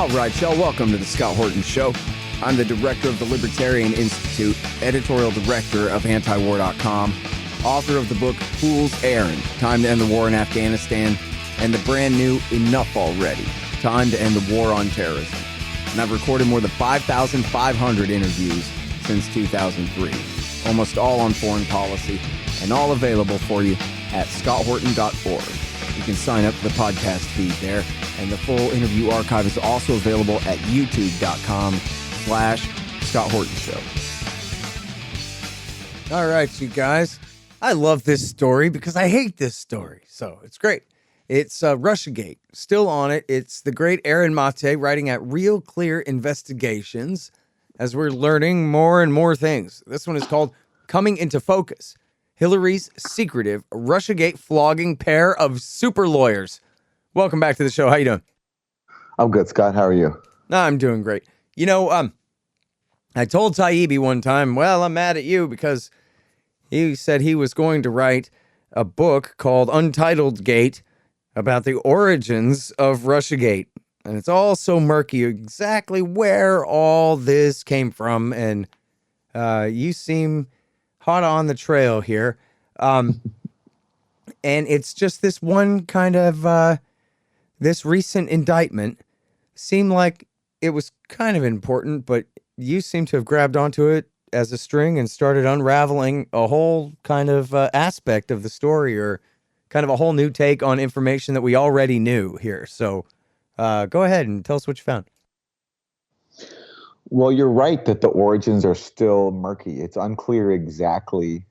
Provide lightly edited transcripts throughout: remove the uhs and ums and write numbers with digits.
All right, y'all, welcome to the Scott Horton Show. I'm the director of the Libertarian Institute, editorial director of antiwar.com, author of the book Fool's Errand, Time to End the War in Afghanistan, and the brand new Enough Already, Time to End the War on Terrorism. And I've recorded more than 5,500 interviews since 2003, almost all on foreign policy, and all available for you at scotthorton.org. You can sign up for the podcast feed there, and the full interview archive is also available at youtube.com/Scott Horton Show. All right, you guys. I love this story because I hate this story, so it's great. It's Russiagate, still on it. It's the great Aaron Maté writing at Real Clear Investigations as we're learning more and more things. This one is called Coming into Focus, Hillary's Secretive Russiagate Flogging Pair of Super Lawyers. Welcome back to the show. How you doing? I'm good, Scott. How are you? I'm doing great. You know, I told Taibbi one time, well, I'm mad at you because he said he was going to write a book called Untitled Gate about the origins of Russiagate. And it's all so murky exactly where all this came from. And you seem hot on the trail here. And it's just this one kind of, this recent indictment seemed like it was kind of important, but you seem to have grabbed onto it as a string and started unraveling a whole kind of aspect of the story, or kind of a whole new take on information that we already knew here. So go ahead and tell us what you found. Well, you're right that the origins are still murky. It's unclear exactly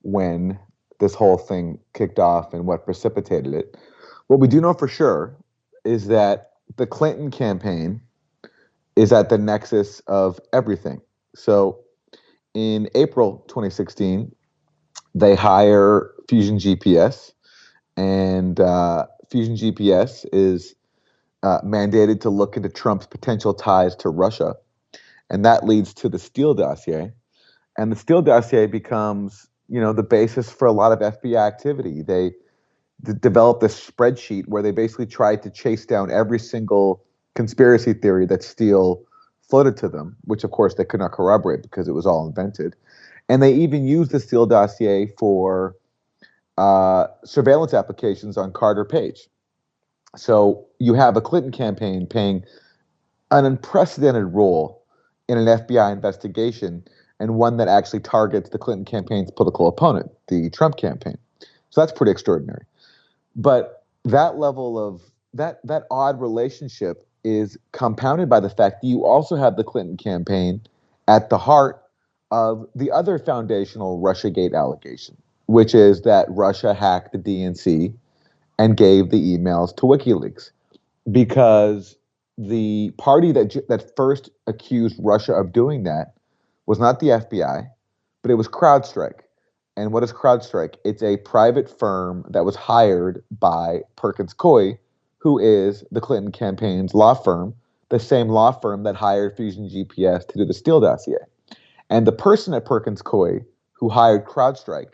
when this whole thing kicked off and what precipitated it. What we do know for sure is that the Clinton campaign is at the nexus of everything. So in April 2016, they hire Fusion GPS, and Fusion GPS is mandated to look into Trump's potential ties to Russia. And that leads to the Steele dossier. And the Steele dossier becomes, the basis for a lot of FBI activity. They developed this spreadsheet where they basically tried to chase down every single conspiracy theory that Steele floated to them, which of course they could not corroborate because it was all invented. And they even used the Steele dossier for surveillance applications on Carter Page. So you have a Clinton campaign playing an unprecedented role in an FBI investigation, and one that actually targets the Clinton campaign's political opponent, the Trump campaign. So that's pretty extraordinary. But that level of that odd relationship is compounded by the fact that you also have the Clinton campaign at the heart of the other foundational Russiagate allegation, which is that Russia hacked the DNC and gave the emails to WikiLeaks, because the party that first accused Russia of doing that was not the FBI, but it was CrowdStrike. And what is CrowdStrike? It's a private firm that was hired by Perkins Coie, who is the Clinton campaign's law firm, the same law firm that hired Fusion GPS to do the Steele dossier. And the person at Perkins Coie who hired CrowdStrike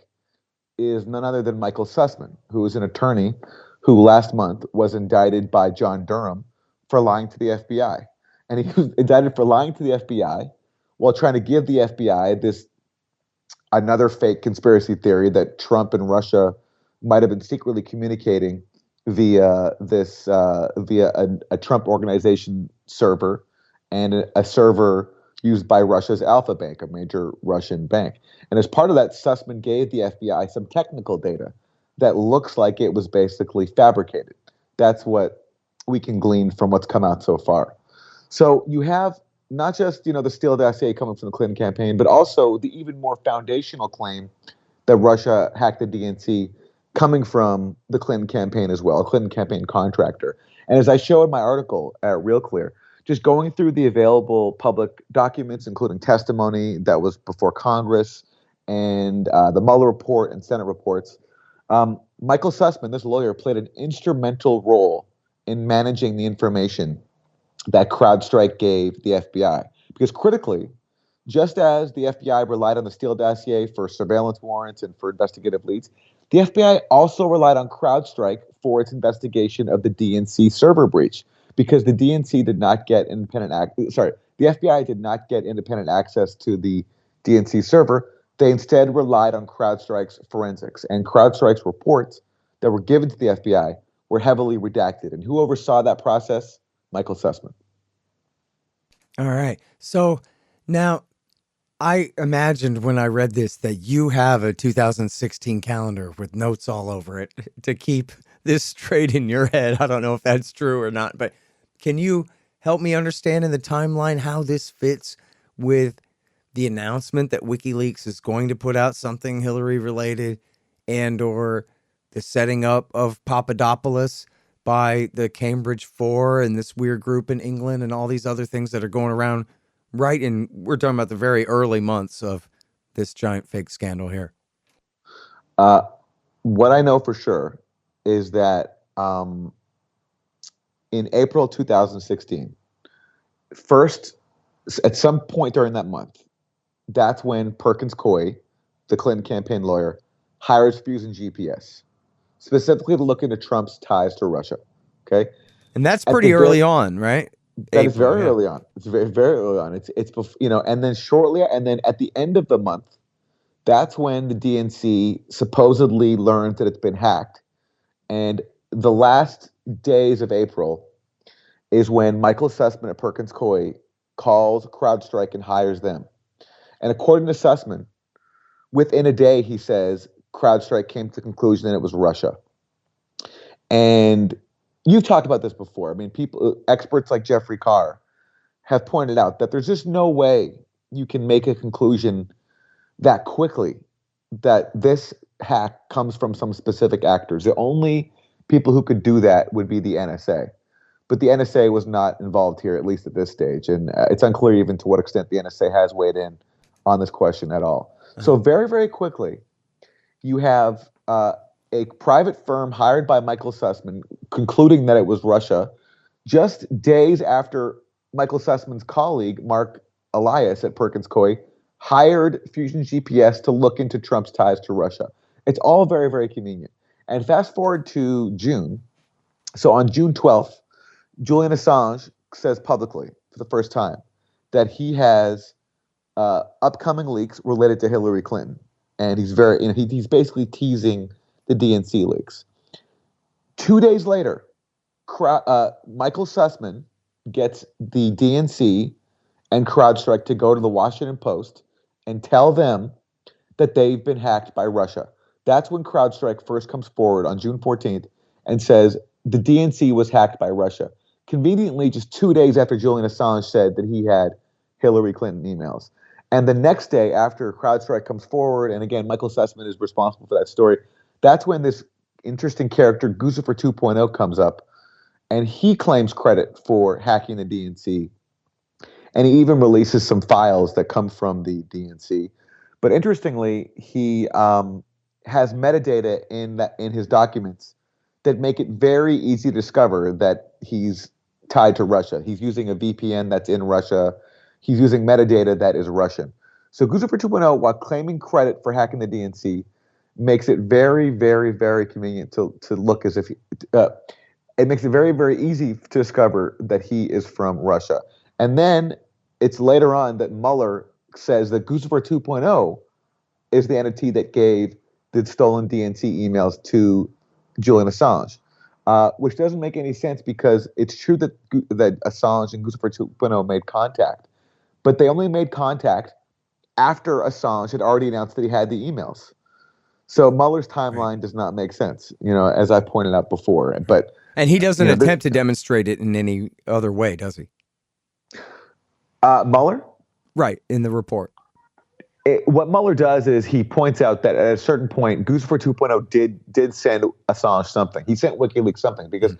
is none other than Michael Sussman, who is an attorney who last month was indicted by John Durham for lying to the FBI. And he was indicted for lying to the FBI while trying to give the FBI another fake conspiracy theory that Trump and Russia might have been secretly communicating via a Trump organization server and a server used by Russia's Alpha Bank, a major Russian bank. And as part of that, Sussman gave the FBI some technical data that looks like it was basically fabricated. That's what we can glean from what's come out so far. So you have not just, the Steele dossier coming from the Clinton campaign, but also the even more foundational claim that Russia hacked the DNC coming from the Clinton campaign as well, a Clinton campaign contractor. And as I show in my article at Real Clear, just going through the available public documents, including testimony that was before Congress and the Mueller report and Senate reports, Michael Sussman, this lawyer, played an instrumental role in managing the information that CrowdStrike gave the FBI. Because critically, just as the FBI relied on the Steele dossier for surveillance warrants and for investigative leads, the FBI also relied on CrowdStrike for its investigation of the DNC server breach. because the DNC did not get the FBI did not get independent access to the DNC server. They instead relied on CrowdStrike's forensics, and CrowdStrike's reports that were given to the FBI were heavily redacted. And who oversaw that process? Michael Sussman. All right. So now I imagined when I read this that you have a 2016 calendar with notes all over it to keep this straight in your head. I don't know if that's true or not, but can you help me understand in the timeline how this fits with the announcement that WikiLeaks is going to put out something Hillary related, and or the setting up of Papadopoulos by the Cambridge Four and this weird group in England and all these other things that are going around right in, we're talking about the very early months of this giant fake scandal here. What I know for sure is that in April 2016, first, at some point during that month, that's when Perkins Coie, the Clinton campaign lawyer, hires Fusion GPS, specifically to look into Trump's ties to Russia. Okay, and that's pretty early on, right? That is very early on. It's very, very early on. It's and then shortly, and then at the end of the month, that's when the DNC supposedly learned that it's been hacked. And the last days of April is when Michael Sussman at Perkins Coie calls CrowdStrike and hires them. And according to Sussman, within a day, he says CrowdStrike came to the conclusion that it was Russia. And you've talked about this before. I mean, experts like Jeffrey Carr have pointed out that there's just no way you can make a conclusion that quickly that this hack comes from some specific actors. The only people who could do that would be the NSA. But the NSA was not involved here, at least at this stage. And it's unclear even to what extent the NSA has weighed in on this question at all. So very, very quickly, you have a private firm hired by Michael Sussman concluding that it was Russia just days after Michael Sussman's colleague, Mark Elias at Perkins Coie, hired Fusion GPS to look into Trump's ties to Russia. It's all very, very convenient. And fast forward to June. So on June 12th, Julian Assange says publicly for the first time that he has upcoming leaks related to Hillary Clinton. And he's he's basically teasing the DNC leaks. 2 days later, Michael Sussman gets the DNC and CrowdStrike to go to the Washington Post and tell them that they've been hacked by Russia. That's when CrowdStrike first comes forward on June 14th and says the DNC was hacked by Russia. Conveniently, just 2 days after Julian Assange said that he had Hillary Clinton emails. And the next day after CrowdStrike comes forward, and again, Michael Sussman is responsible for that story, that's when this interesting character, Guccifer 2.0, comes up. And he claims credit for hacking the DNC. And he even releases some files that come from the DNC. But interestingly, he has metadata in his documents that make it very easy to discover that he's tied to Russia. He's using a VPN that's in Russia. He's using metadata that is Russian. So Guccifer 2.0, while claiming credit for hacking the DNC, makes it very, very, very convenient to look as if it makes it very, very easy to discover that he is from Russia. And then it's later on that Mueller says that Guccifer 2.0 is the entity that gave the stolen DNC emails to Julian Assange, which doesn't make any sense because it's true that Assange and Guccifer 2.0 made contact, but they only made contact after Assange had already announced that he had the emails. So Mueller's timeline does not make sense, as I pointed out before. And he doesn't attempt to demonstrate it in any other way, does he? Mueller? Right, in the report. What Mueller does is he points out that at a certain point, Guccifer 2.0 did send Assange something. He sent WikiLeaks something because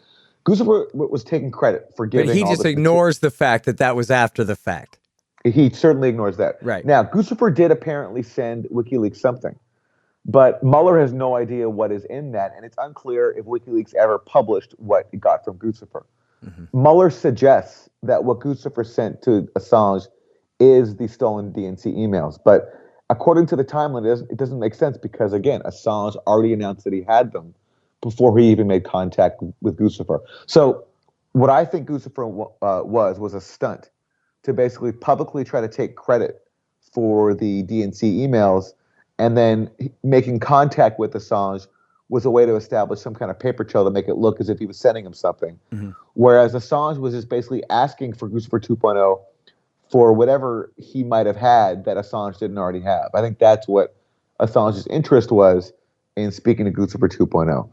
Guccifer was taking credit for giving. But he just ignores the fact that was after the fact. He certainly ignores that. Right. Now, Guccifer did apparently send WikiLeaks something, but Mueller has no idea what is in that, and it's unclear if WikiLeaks ever published what it got from Guccifer. Mm-hmm. Mueller suggests that what Guccifer sent to Assange is the stolen DNC emails, but according to the timeline, it doesn't make sense because, again, Assange already announced that he had them before he even made contact with Guccifer. So what I think Guccifer was a stunt to basically publicly try to take credit for the DNC emails, and then making contact with Assange was a way to establish some kind of paper trail to make it look as if he was sending him something. Mm-hmm. Whereas Assange was just basically asking for Guccifer 2.0 for whatever he might have had that Assange didn't already have. I think that's what Assange's interest was in speaking to Guccifer 2.0.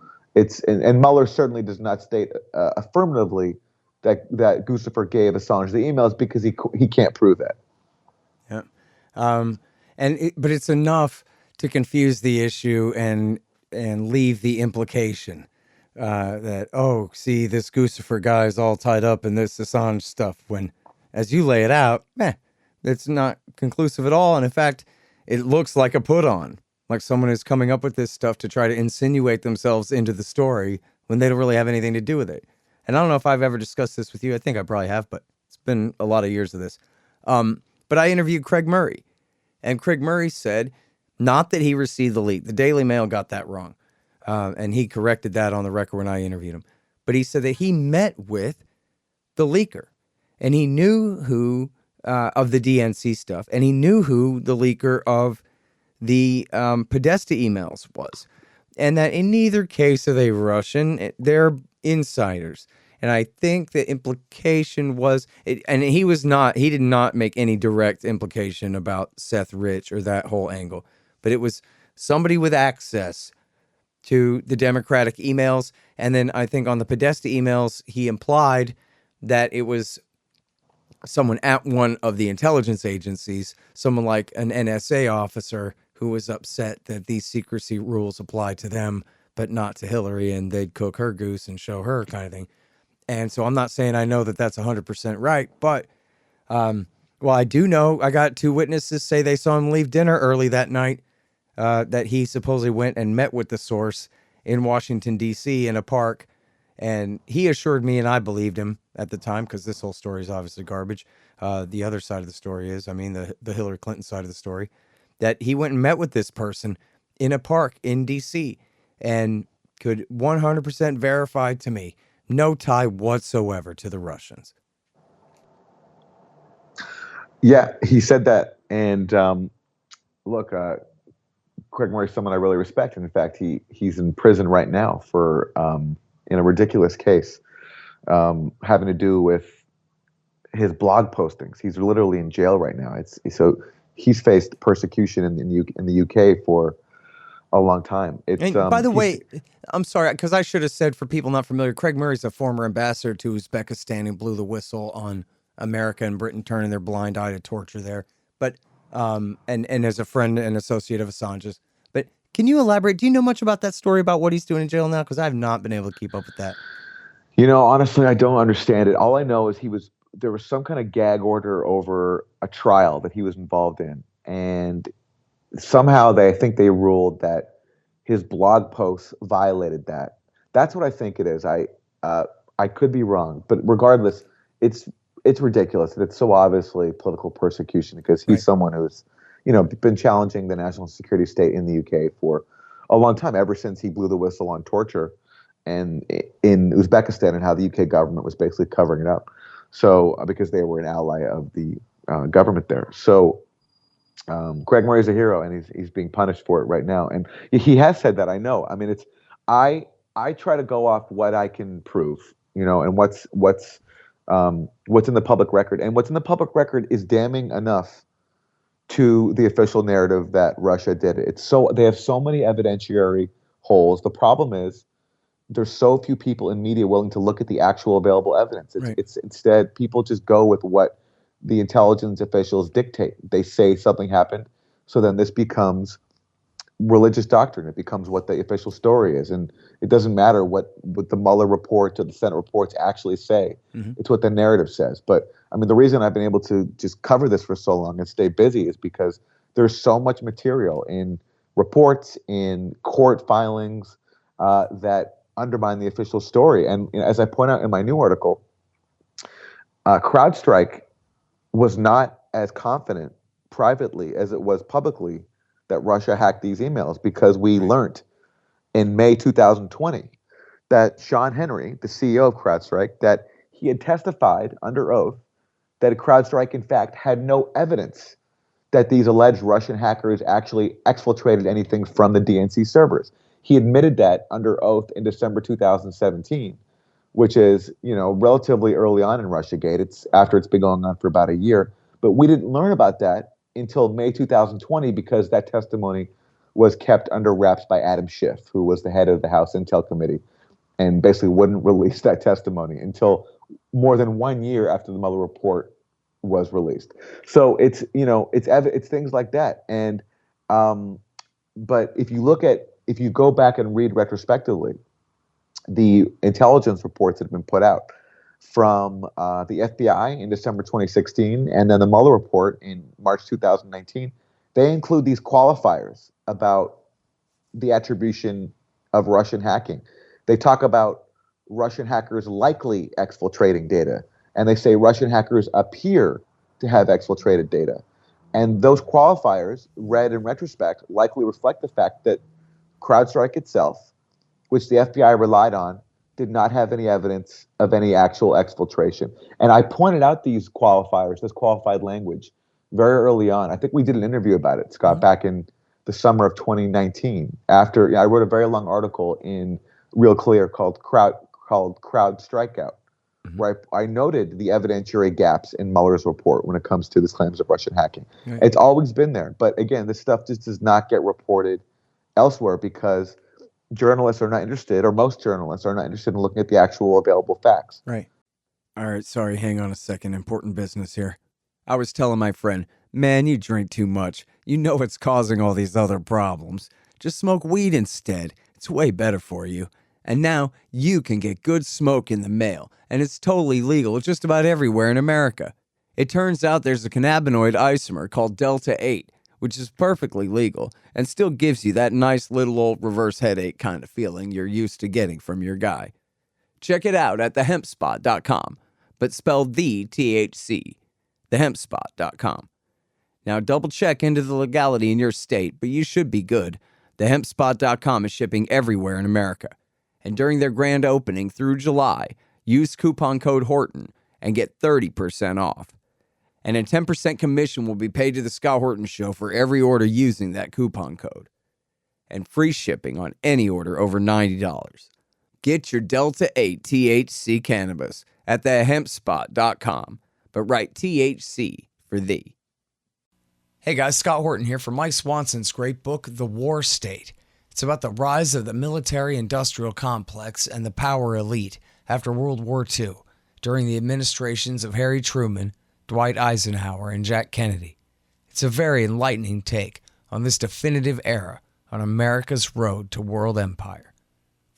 And Mueller certainly does not state affirmatively that Guccifer gave Assange the emails, because he can't prove that. Yeah. But it's enough to confuse the issue and leave the implication that, oh, see, this Guccifer guy is all tied up in this Assange stuff, when, as you lay it out, it's not conclusive at all. And in fact, it looks like a put on, like someone is coming up with this stuff to try to insinuate themselves into the story when they don't really have anything to do with it. And I don't know if I've ever discussed this with you. I think I probably have, but it's been a lot of years of this. But I interviewed Craig Murray, and Craig Murray said not that he received the leak. The Daily Mail got that wrong, and he corrected that on the record when I interviewed him. But he said that he met with the leaker, and he knew who of the DNC stuff, and he knew who the leaker of the Podesta emails was, and that in neither case are they Russian. They're insiders. And I think the implication was, and he did not make any direct implication about Seth Rich or that whole angle, but it was somebody with access to the Democratic emails. And then I think on the Podesta emails, he implied that it was someone at one of the intelligence agencies, someone like an NSA officer who was upset that these secrecy rules apply to them, but not to Hillary, and they'd cook her goose and show her, kind of thing. And so I'm not saying I know that that's 100% right, but I do know I got two witnesses say they saw him leave dinner early that night, that he supposedly went and met with the source in Washington, D.C. in a park. And he assured me, and I believed him at the time, because this whole story is obviously garbage. The other side of the story is, the Hillary Clinton side of the story, that he went and met with this person in a park in D.C. and could 100% verify to me no tie whatsoever to the Russians. Yeah, he said that. And look, Craig Murray is someone I really respect. And in fact, he's in prison right now for in a ridiculous case having to do with his blog postings. He's literally in jail right now. So he's faced persecution in the UK for a long time. And by the way, I'm sorry, because I should have said, for people not familiar, Craig Murray's a former ambassador to Uzbekistan and blew the whistle on America and Britain turning their blind eye to torture there. But and as a friend and associate of Assange's. But can you elaborate? Do you know much about that story about what he's doing in jail now? Because I've not been able to keep up with that. Honestly, I don't understand it. All I know is there was some kind of gag order over a trial that he was involved in, and somehow I think they ruled that his blog posts violated that. That's what I think it is. I could be wrong, but regardless, it's ridiculous, and it's so obviously political persecution, because he's someone who's been challenging the national security state in the UK for a long time, ever since he blew the whistle on torture and in Uzbekistan, and how the UK government was basically covering it up. So because they were an ally of the government there. So Craig Murray's a hero, and he's being punished for it right now. And he has said that. I know. I try to go off what I can prove, and what's in the public record. And what's in the public record is damning enough to the official narrative that Russia did it. They have so many evidentiary holes. The problem is there's so few people in media willing to look at the actual available evidence. It's instead, people just go with what the intelligence officials dictate. They say something happened, so then this becomes religious doctrine. It becomes what the official story is, and it doesn't matter what the Mueller report or the Senate reports actually say. Mm-hmm. It's what the narrative says. But the reason I've been able to just cover this for so long and stay busy is because there's so much material in reports, in court filings that undermine the official story. And as I point out in my new article, CrowdStrike was not as confident privately as it was publicly that Russia hacked these emails, because we learned in May 2020 that Sean Henry, the CEO of CrowdStrike, that he had testified under oath that CrowdStrike, in fact, had no evidence that these alleged Russian hackers actually exfiltrated anything from the DNC servers. He admitted that under oath in December 2017, which is, relatively early on in Russiagate. It's after it's been going on for about a year. But we didn't learn about that until May 2020 because that testimony was kept under wraps by Adam Schiff, who was the head of the House Intel Committee, and basically wouldn't release that testimony until more than 1 year after the Mueller report was released. So it's things like that. And but if you go back and read retrospectively the intelligence reports that have been put out from the FBI in December 2016 and then the Mueller report in March 2019, they include these qualifiers about the attribution of Russian hacking. They talk about Russian hackers likely exfiltrating data, and they say Russian hackers appear to have exfiltrated data. And those qualifiers, read in retrospect, likely reflect the fact that CrowdStrike itself, which the FBI relied on, did not have any evidence of any actual exfiltration. And I pointed out these qualifiers, this qualified language, very early on. I think we did an interview about it, Scott, back in the summer of 2019. After I wrote a very long article in Real Clear called Crowd Strikeout, where I noted the evidentiary gaps in Mueller's report when it comes to the claims of Russian hacking. Right. It's always been there. But again, this stuff just does not get reported elsewhere because journalists are not interested, or most journalists are not interested in looking at the actual available facts. Right. All right, sorry, hang on a second. Important business here. I was telling my friend, man, you drink too much. You know it's causing all these other problems. Just smoke weed instead. It's way better for you. And now you can get good smoke in the mail, and it's totally legal just about everywhere in America. It turns out there's a cannabinoid isomer called Delta 8, which is perfectly legal and still gives you that nice little old reverse headache kind of feeling you're used to getting from your guy. Check it out at thehempspot.com, but spelled the THC, thehempspot.com. Now double check into the legality in your state, but you should be good. Thehempspot.com is shipping everywhere in America. And during their grand opening through July, use coupon code Horton and get 30% off. And a 10% commission will be paid to the Scott Horton Show for every order using that coupon code. And free shipping on any order over $90. Get your Delta 8 THC cannabis at thehempspot.com, but write THC for thee. Hey guys, Scott Horton here for Mike Swanson's great book, The War State. It's about the rise of the military-industrial complex and the power elite after World War II, during the administrations of Harry Truman, Dwight Eisenhower, and Jack Kennedy. It's a very enlightening take on this definitive era on America's road to world empire.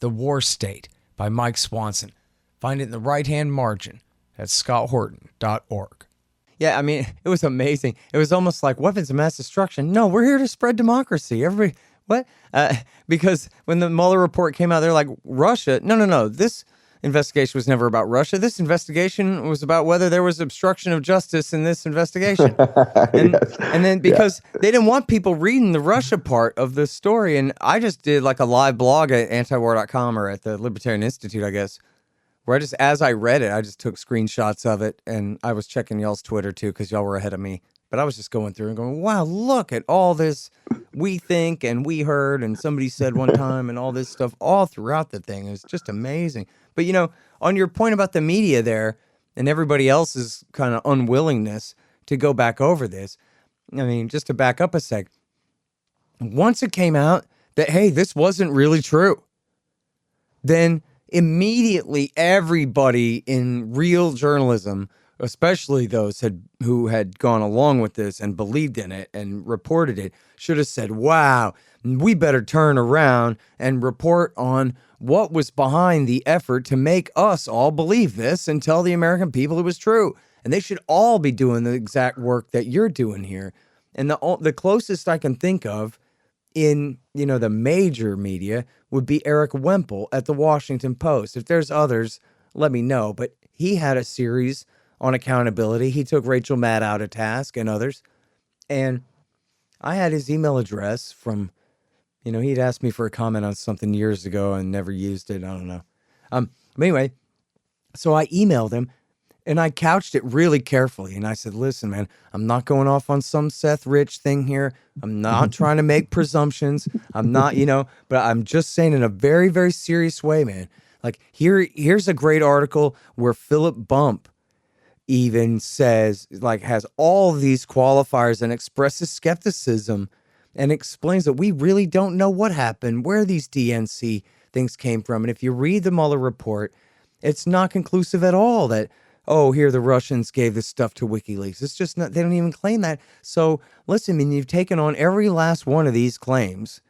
The War State by Mike Swanson. Find it in the right-hand margin at scotthorton.org. Yeah, I mean, it was amazing. It was almost like weapons of mass destruction. No, we're here to spread democracy. Everybody, what? Because when the Mueller report came out, they're like, Russia? No. This investigation was never about Russia. This investigation was about whether there was obstruction of justice in this investigation. And then because they didn't want people reading the Russia part of the story, and I just did like a live blog at antiwar.com or at the Libertarian Institute, I guess, where I just, as I read it, I just took screenshots of it, and I was checking y'all's Twitter too, because y'all were ahead of me. But I was just going through and going, wow, look at all this we think and we heard and somebody said one time and all this stuff all throughout the thing. It was just amazing. But, you know, on your point about the media there and everybody else's kind of unwillingness to go back over this, I mean, just to back up a sec, once it came out that, hey, this wasn't really true, then immediately everybody in real journalism, especially those who had gone along with this and believed in it and reported it, should have said, wow, we better turn around and report on what was behind the effort to make us all believe this and tell the American people it was true. And they should all be doing the exact work that you're doing here. And the closest I can think of in, you know, the major media would be Eric Wemple at the Washington Post. If there's others, let me know. But he had a series on accountability. He took Rachel Maddow to task and others. And I had his email address from, you know, he'd asked me for a comment on something years ago and never used it. I don't know. But anyway, So I emailed him and I couched it really carefully. And I said, listen, man, I'm not going off on some Seth Rich thing here. I'm not trying to make presumptions. I'm not, but I'm just saying in a very, very serious way, man. Like here's a great article where Philip Bump even says, like, has all these qualifiers and expresses skepticism and explains that we really don't know what happened, where these DNC things came from. And if you read the Mueller report, it's not conclusive at all that, oh, here the Russians gave this stuff to WikiLeaks. It's just not, they don't even claim that. So listen, I mean, you've taken on every last one of these claims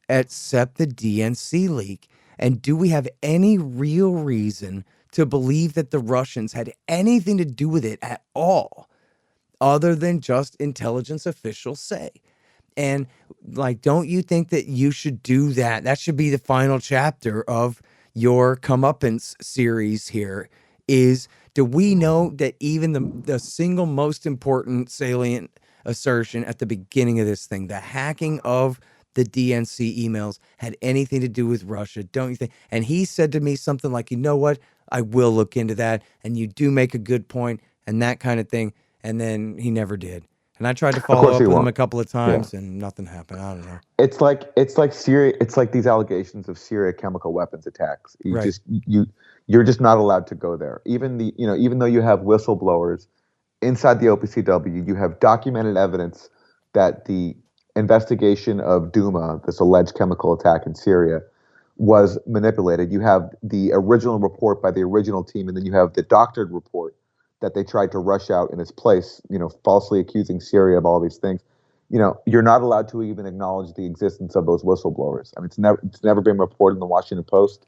except the DNC leak. And do we have any real reason to believe that the Russians had anything to do with it at all, other than just intelligence officials say? And like, don't you think that you should do that? That should be the final chapter of your comeuppance series here is, do we know that even the single most important salient assertion at the beginning of this thing, the hacking of the DNC emails, had anything to do with Russia? Don't you think? And he said to me something like, you know what? I will look into that. And you do make a good point and that kind of thing. And then he never did. And I tried to Of follow course up he with him won't. a couple of Yeah. times and nothing happened. I don't know. It's like Syria. It's like these allegations of Syria chemical weapons attacks. Right. You're just not allowed to go there. Even though you have whistleblowers inside the OPCW, you have documented evidence that the investigation of Duma, this alleged chemical attack in Syria, was manipulated. You have the original report by the original team, and then you have the doctored report that they tried to rush out in its place, falsely accusing Syria of all these things. You're not allowed to even acknowledge the existence of those whistleblowers. I mean, it's never been reported in the Washington Post,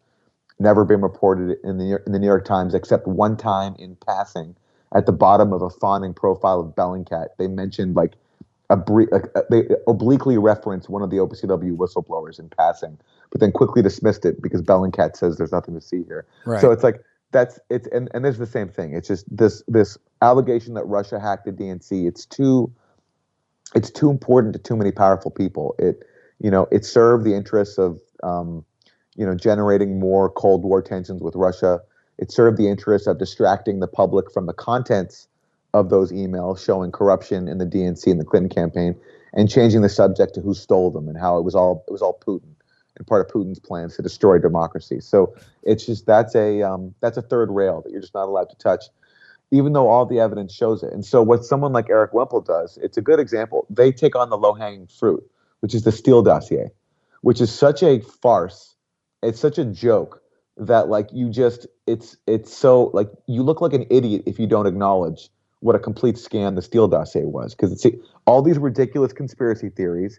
never been reported in the New York Times, except one time in passing at the bottom of a fawning profile of Bellingcat. They mentioned they obliquely referenced one of the OPCW whistleblowers in passing, but then quickly dismissed it because Bellingcat says there's nothing to see here. Right. So it's like and there's the same thing. It's just this allegation that Russia hacked the DNC. It's too important to too many powerful people. It served the interests of generating more Cold War tensions with Russia. It served the interests of distracting the public from the contents of those emails showing corruption in the DNC and the Clinton campaign, and changing the subject to who stole them and how it was all Putin and part of Putin's plans to destroy democracy. So it's just that's a third rail that you're just not allowed to touch, even though all the evidence shows it. And so what someone like Eric Wemple does, it's a good example. They take on the low-hanging fruit, which is the Steele dossier, which is such a farce. It's such a joke that it's so like you look like an idiot if you don't acknowledge what a complete scam the Steele dossier was, because it's all these ridiculous conspiracy theories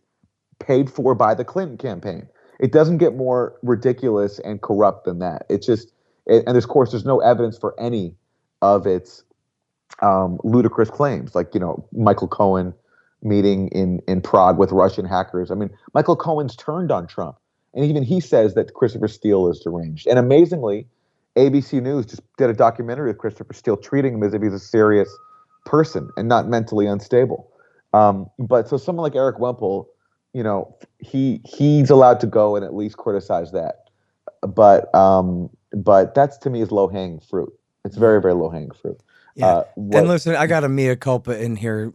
paid for by the Clinton campaign. It doesn't get more ridiculous and corrupt than that. It's just, and of course, there's no evidence for any of its ludicrous claims, like Michael Cohen meeting in Prague with Russian hackers. I mean, Michael Cohen's turned on Trump, and even he says that Christopher Steele is deranged. And amazingly, ABC News just did a documentary with Christopher Steele, treating him as if he's a serious person and not mentally unstable. But so someone like Eric Wemple, he's allowed to go and at least criticize that. But that's, to me, is low hanging fruit. It's very, very low hanging fruit. Yeah. And listen, I got a mea culpa in here.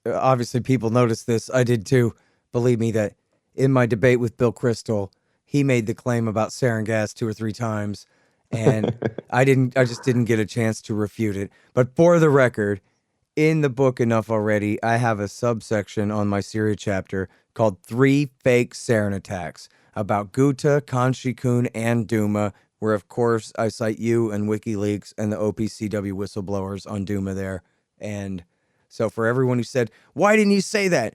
Obviously people noticed this. I did too. Believe me that in my debate with Bill Kristol, he made the claim about sarin gas 2 or 3 times. And I just didn't get a chance to refute it. But for the record, in the book Enough Already, I have a subsection on my Syria chapter called 3 Fake Sarin Attacks about Guta, Khan Shikun, and Duma, where, of course, I cite you and WikiLeaks and the OPCW whistleblowers on Duma there. And so for everyone who said, why didn't you say that?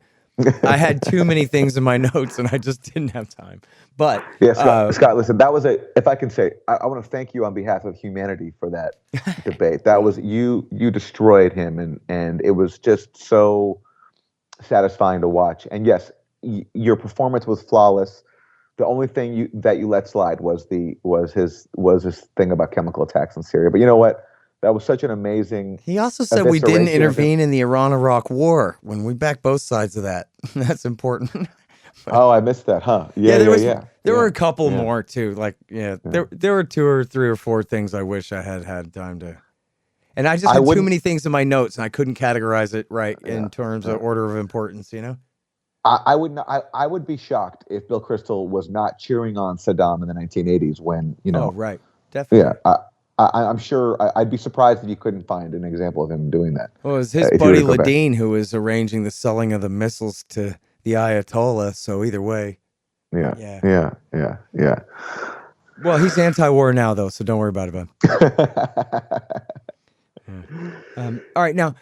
I had too many things in my notes and I just didn't have time. But yeah, Scott, listen, that was if I can say, I want to thank you on behalf of humanity for that debate. That was, you destroyed him, and it was just so satisfying to watch. And yes, your performance was flawless. The only thing that you let slide was his thing about chemical attacks in Syria. But you know what? That was such an amazing. He also said we didn't intervene in the Iran-Iraq war when we backed both sides of that. That's important. Oh, I missed that, huh? Yeah, Yeah, yeah, yeah, there were yeah, a couple yeah, more too. Like, yeah, yeah. there were two or three or four things I wish I had time to. And I just I had too wouldn't. many things in my notes, and I couldn't categorize it right Yeah, in terms yeah. of order of importance. I would not. I would be shocked if Bill Kristol was not cheering on Saddam in the 1980s when Oh, right, Yeah, definitely. I'm sure. I'd be surprised if you couldn't find an example of him doing that. Well, it was his If you were buddy to go back. Ladine who was arranging the selling of the missiles to the Ayatollah. So either way, Yeah, yeah. yeah, yeah, yeah. Well, he's anti-war now, though, so don't worry about it. Bud. Yeah. All right, now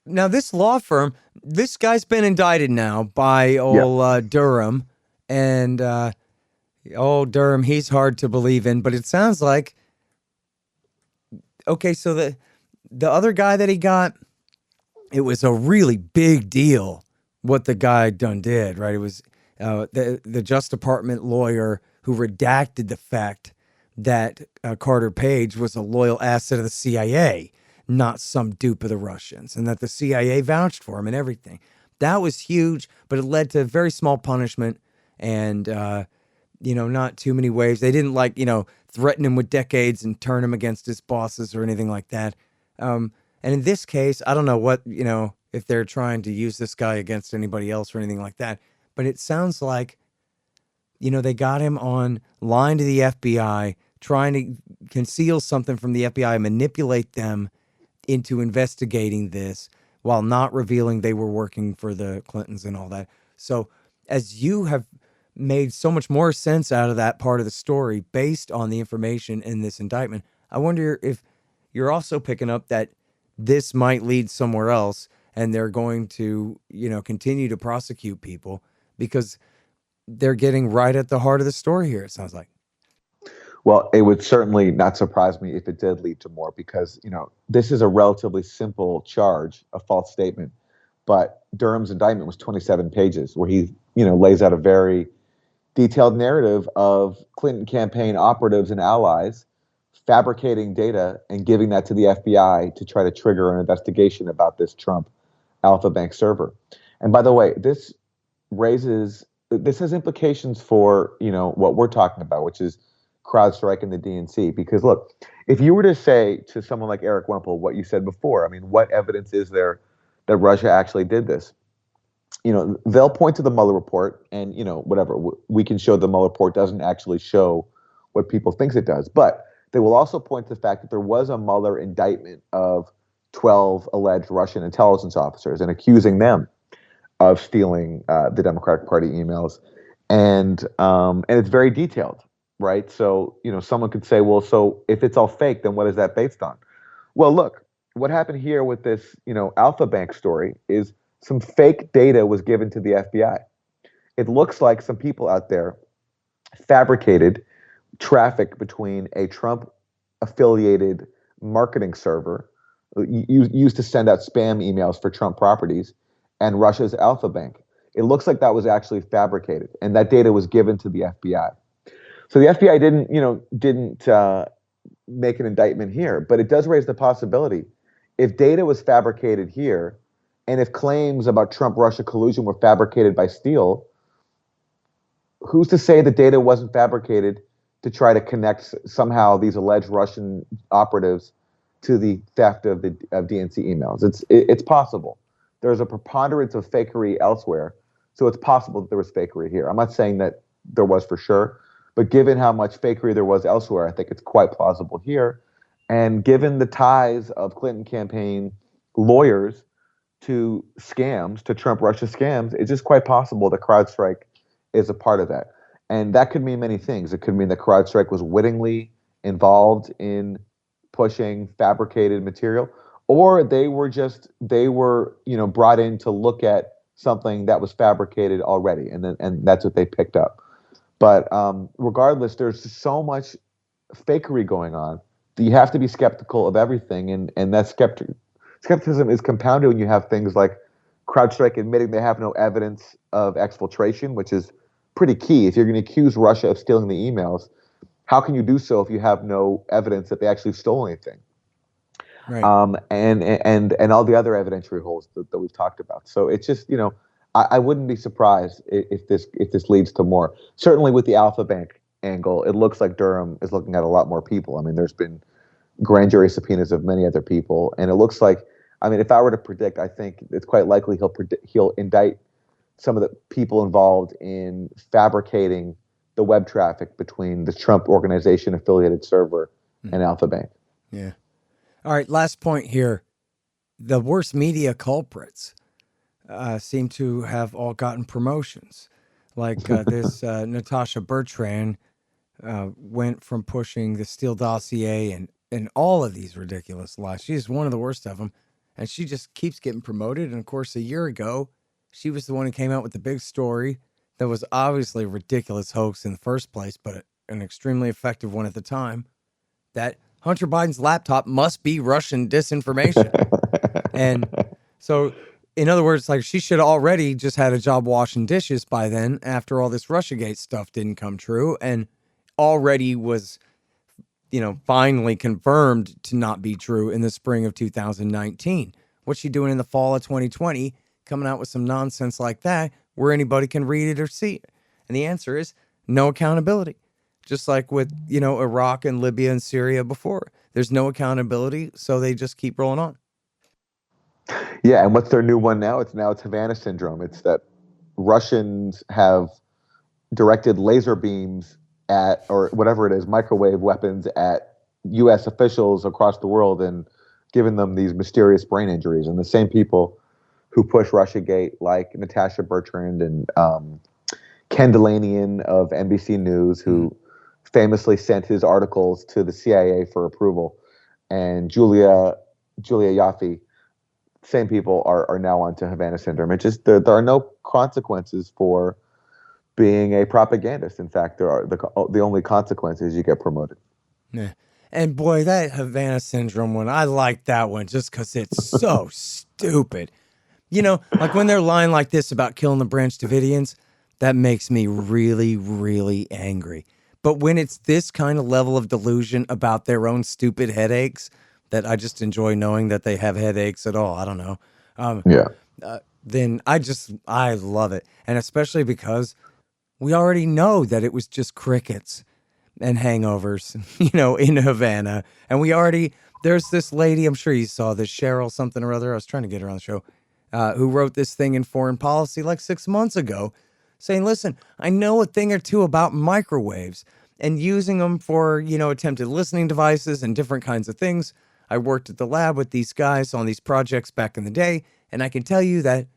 this law firm, this guy's been indicted now by Yep. old Durham, and old Durham, he's hard to believe in, but it sounds like okay. So the other guy that he got, it was a really big deal what the guy done did, right? It was the Justice Department lawyer who redacted the fact that Carter Page was a loyal asset of the CIA, not some dupe of the Russians, and that the CIA vouched for him and everything. That was huge, but it led to very small punishment and, not too many waves. They didn't threaten him with decades and turn him against his bosses or anything like that. And in this case, I don't know if they're trying to use this guy against anybody else or anything like that, but it sounds like, they got him on line to the FBI, trying to conceal something from the FBI, manipulate them into investigating this while not revealing they were working for the Clintons and all that. So as you have made so much more sense out of that part of the story based on the information in this indictment, I wonder if you're also picking up that this might lead somewhere else and they're going to, continue to prosecute people because they're getting right at the heart of the story here, it sounds like. Well, it would certainly not surprise me if it did lead to more because, this is a relatively simple charge, a false statement. But Durham's indictment was 27 pages where he, lays out a very detailed narrative of Clinton campaign operatives and allies fabricating data and giving that to the FBI to try to trigger an investigation about this Trump Alpha Bank server. And by the way, this has implications for, what we're talking about, which is CrowdStrike and the DNC. Because look, if you were to say to someone like Eric Wemple what you said before, I mean, what evidence is there that Russia actually did this? They'll point to the Mueller report and, whatever, we can show the Mueller report doesn't actually show what people thinks it does. But they will also point to the fact that there was a Mueller indictment of 12 alleged Russian intelligence officers and accusing them of stealing the Democratic Party emails. And it's very detailed, right? So, someone could say, well, so if it's all fake, then what is that based on? Well, look, what happened here with this, Alpha Bank story is some fake data was given to the FBI. It looks like some people out there fabricated traffic between a Trump affiliated marketing server used to send out spam emails for Trump properties and Russia's Alpha Bank. It looks like that was actually fabricated and that data was given to the FBI. So the FBI didn't make an indictment here, but it does raise the possibility if data was fabricated here and if claims about Trump-Russia collusion were fabricated by Steele, who's to say the data wasn't fabricated to try to connect somehow these alleged Russian operatives to the theft of DNC emails? It's possible. There's a preponderance of fakery elsewhere, so it's possible that there was fakery here. I'm not saying that there was for sure, but given how much fakery there was elsewhere, I think it's quite plausible here. And given the ties of Clinton campaign lawyers to scams, to Trump-Russia scams, it's just quite possible that CrowdStrike is a part of that. And that could mean many things. It could mean that CrowdStrike was wittingly involved in pushing fabricated material, or they were brought in to look at something that was fabricated already, and that's what they picked up. But regardless, there's so much fakery going on that you have to be skeptical of everything, and that skepticism is compounded when you have things like CrowdStrike admitting they have no evidence of exfiltration, which is pretty key. If you're going to accuse Russia of stealing the emails, how can you do so if you have no evidence that they actually stole anything? Right. And all the other evidentiary holes that we've talked about. So it's just, I wouldn't be surprised if this leads to more. Certainly with the Alpha Bank angle, it looks like Durham is looking at a lot more people. I mean, there's been grand jury subpoenas of many other people, and it looks like, I mean, if I were to predict, I think it's quite likely he'll indict some of the people involved in fabricating the web traffic between the Trump organization affiliated server and Alpha Bank. Yeah. All right. Last point here. The worst media culprits seem to have all gotten promotions. Like this Natasha Bertrand went from pushing the Steele dossier and all of these ridiculous lies. She's one of the worst of them. And she just keeps getting promoted. And of course, a year ago, she was the one who came out with the big story that was obviously a ridiculous hoax in the first place, but an extremely effective one at the time, that Hunter Biden's laptop must be Russian disinformation. And so, in other words, like, she should already just had a job washing dishes by then after all this Russiagate stuff didn't come true and already was, finally confirmed to not be true in the spring of 2019. What's she doing in the fall of 2020, coming out with some nonsense like that where anybody can read it or see it? And the answer is no accountability. Just like with, Iraq and Libya and Syria before. There's no accountability, so they just keep rolling on. Yeah, and what's their new one now? It's Havana syndrome. It's that Russians have directed laser beams at, or whatever it is, microwave weapons at U.S. officials across the world and given them these mysterious brain injuries. And the same people who push Russiagate, like Natasha Bertrand and Clintonian of NBC News, who famously sent his articles to the CIA for approval, and Julia Yaffe, same people are now onto Havana syndrome. It just there are no consequences for being a propagandist. In fact, there are the only consequence is you get promoted. Yeah. And boy, that Havana syndrome one, I like that one just because it's so stupid. Like when they're lying like this about killing the Branch Davidians, that makes me really, really angry. But when it's this kind of level of delusion about their own stupid headaches, that I just enjoy knowing that they have headaches at all, I don't know. Then I love it. And especially because we already know that it was just crickets and hangovers, in Havana. And there's this lady, I'm sure you saw this, Cheryl something or other. I was trying to get her on the show, who wrote this thing in Foreign Policy like 6 months ago saying, listen, I know a thing or two about microwaves and using them for, attempted listening devices and different kinds of things. I worked at the lab with these guys on these projects back in the day, and I can tell you that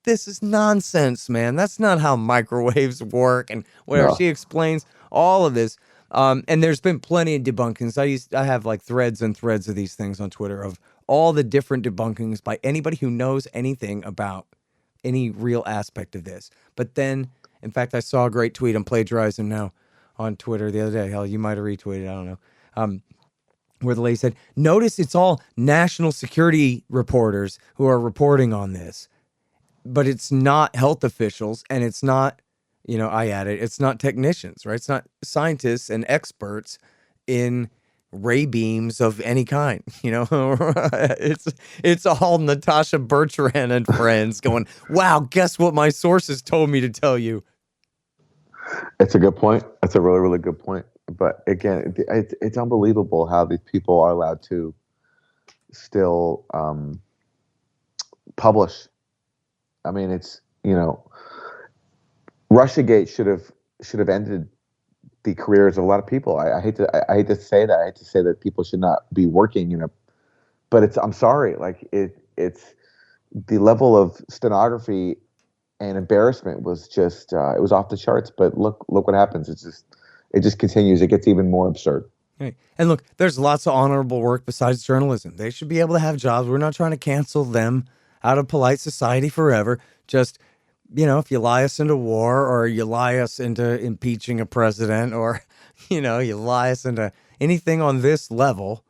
this is nonsense, man. That's not how microwaves work and whatever. No. She explains all of this. And there's been plenty of debunkings. I have like threads and threads of these things on Twitter of all the different debunkings by anybody who knows anything about any real aspect of this. But then, in fact, I saw a great tweet. I'm plagiarizing now on Twitter the other day. Hell, you might have retweeted. I don't know. Where the lady said, notice it's all national security reporters who are reporting on this, but it's not health officials and it's not, I added, it's not technicians, right? It's not scientists and experts in ray beams of any kind, it's all Natasha Bertrand and friends going, wow, guess what my sources told me to tell you. It's a good point. That's a really, really good point. But again, it's unbelievable how these people are allowed to still publish. I mean, it's, Russiagate should have ended the careers of a lot of people. I hate to say that. I hate to say that people should not be working, but I'm sorry. Like it's the level of stenography and embarrassment was just it was off the charts. But look what happens. It just continues. It gets even more absurd. Right. And look, there's lots of honorable work besides journalism. They should be able to have jobs. We're not trying to cancel them out of polite society forever. Just, if you lie us into war or you lie us into impeaching a president or, you lie us into anything on this level,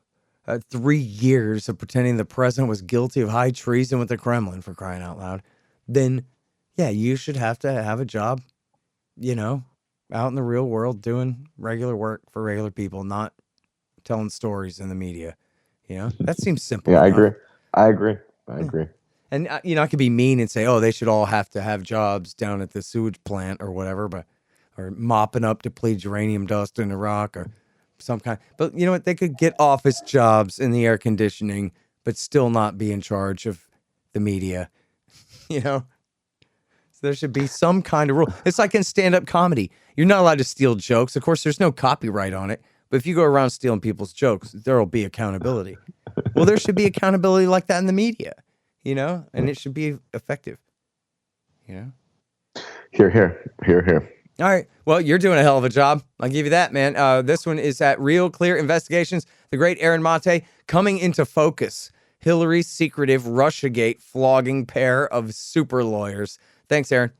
3 years of pretending the president was guilty of high treason with the Kremlin, for crying out loud, then, yeah, you should have to have a job, out in the real world doing regular work for regular people, not telling stories in the media. That seems simple. Yeah, enough. I agree. And, I could be mean and say, oh, they should all have to have jobs down at the sewage plant or whatever, or mopping up depleted uranium dust in Iraq or some kind. But you know what? They could get office jobs in the air conditioning, but still not be in charge of the media, So there should be some kind of rule. It's like in stand-up comedy. You're not allowed to steal jokes. Of course, there's no copyright on it. But if you go around stealing people's jokes, there will be accountability. Well, there should be accountability like that in the media, and it should be effective, Here, here, here, here. All right. Well, you're doing a hell of a job. I'll give you that, man. This one is at Real Clear Investigations. The great Aaron Maté coming into focus. Hillary's secretive Russiagate flogging pair of super lawyers. Thanks, Aaron.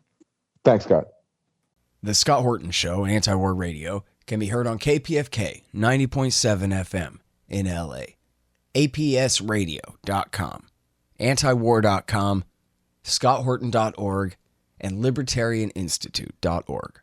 Thanks, Scott. The Scott Horton Show, Anti-War Radio, can be heard on KPFK 90.7 FM in LA, APSradio.com, antiwar.com, scotthorton.org, and libertarianinstitute.org.